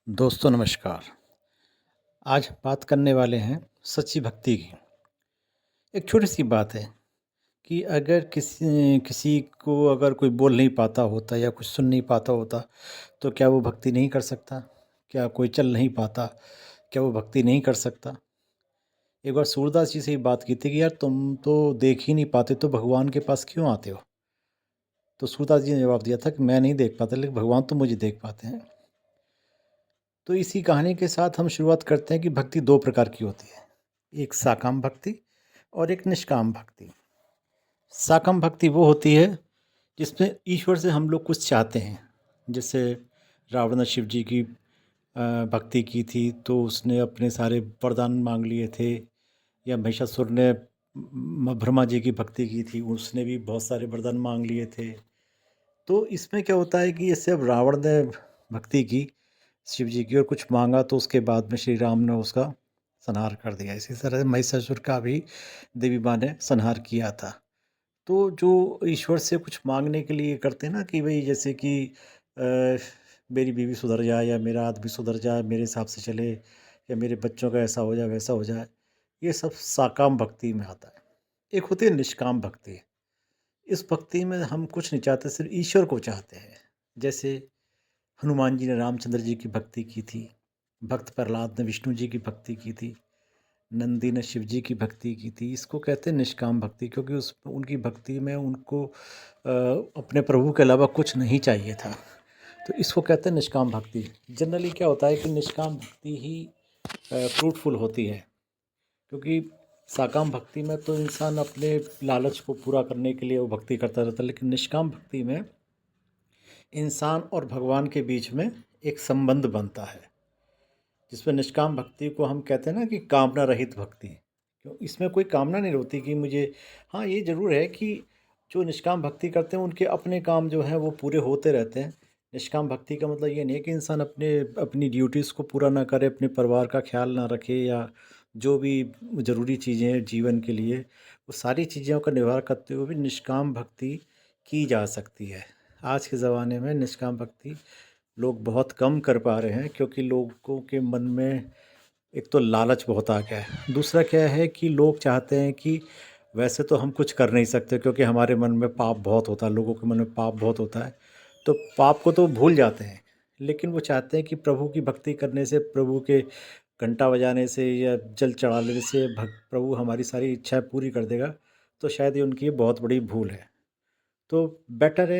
दोस्तों नमस्कार। आज बात करने वाले हैं सच्ची भक्ति की। एक छोटी-सी बात है कि अगर किसी किसी को अगर कोई बोल नहीं पाता होता या कुछ सुन नहीं पाता होता, तो क्या वो भक्ति नहीं कर सकता? क्या कोई चल नहीं पाता, क्या वो भक्ति नहीं कर सकता? एक बार सूरदास जी से ये बात की थी कि यार तुम तो देख ही नहीं पाते तो भगवान के पास क्यों आते हो? तो सूरदास जी ने जवाब दिया था कि मैं नहीं देख पाता लेकिन भगवान तो मुझे देख पाते हैं। तो इसी कहानी के साथ हम शुरुआत करते हैं कि भक्ति 2 प्रकार की होती है। एक साकाम भक्ति और एक निष्काम भक्ति। साकाम भक्ति वो होती है जिसमें ईश्वर से हम लोग कुछ चाहते हैं। जैसे रावण ने शिव जी की भक्ति की थी तो उसने अपने सारे वरदान माँग लिए थे, या महिषासुर ने ब्रह्मा जी की भक्ति की थी, उसने भी बहुत सारे वरदान माँग लिए थे। तो इसमें क्या होता है कि जैसे अब रावण ने भक्ति की शिव जी की और कुछ माँगा तो उसके बाद में श्री राम ने उसका संहार कर दिया। इसी तरह महिषासुर का भी देवी माँ ने संहार किया था। तो जो ईश्वर से कुछ माँगने के लिए करते हैं ना कि भई जैसे कि अ, मेरी बीवी सुधर जाए या मेरा आदमी सुधर जाए, मेरे हिसाब से चले, या मेरे बच्चों का ऐसा हो जाए, वैसा हो जाए, ये सब साकाम भक्ति में आता है। एक होती है निष्काम भक्ति। इस भक्ति में हम कुछ नहीं चाहते, सिर्फ़ ईश्वर को चाहते हैं। जैसे हनुमान जी ने रामचंद्र जी की भक्ति की थी, भक्त प्रहलाद ने विष्णु जी की भक्ति की थी, नंदी ने शिव जी की भक्ति की थी। इसको कहते हैं निष्काम भक्ति, क्योंकि उस उनकी भक्ति में उनको अपने प्रभु के अलावा कुछ नहीं चाहिए था। तो इसको कहते हैं निष्काम भक्ति। जनरली क्या होता है कि निष्काम भक्ति ही फ्रूटफुल होती है, क्योंकि साकाम भक्ति में तो इंसान अपने लालच को पूरा करने के लिए वो भक्ति करता रहता है, लेकिन निष्काम भक्ति में इंसान और भगवान के बीच में एक संबंध बनता है, जिसमें निष्काम भक्ति को हम कहते हैं ना कि कामना रहित भक्ति। क्यों इसमें कोई कामना नहीं होती कि मुझे, हाँ ये ज़रूर है कि जो निष्काम भक्ति करते हैं उनके अपने काम जो हैं वो पूरे होते रहते हैं। निष्काम भक्ति का मतलब ये नहीं है कि इंसान अपनी ड्यूटीज़ को पूरा ना करे, अपने परिवार का ख्याल ना रखे, या जो भी ज़रूरी चीज़ें हैं जीवन के लिए, वो सारी चीज़ों का निर्वाह करते हुए भी निष्काम भक्ति की जा सकती है। आज के ज़माने में निष्काम भक्ति लोग बहुत कम कर पा रहे हैं, क्योंकि लोगों के मन में एक तो लालच बहुत आ गया है। दूसरा क्या है कि लोग चाहते हैं कि वैसे तो हम कुछ कर नहीं सकते, क्योंकि हमारे मन में पाप बहुत होता है, लोगों के मन में पाप बहुत होता है। तो पाप को तो भूल जाते हैं, लेकिन वो चाहते हैं कि प्रभु की भक्ति करने से, प्रभु के घंटा बजाने से या जल चढ़ा लेने से प्रभु हमारी सारी इच्छाएँ पूरी कर देगा। तो शायद ये उनकी बहुत बड़ी भूल है। तो बेटर है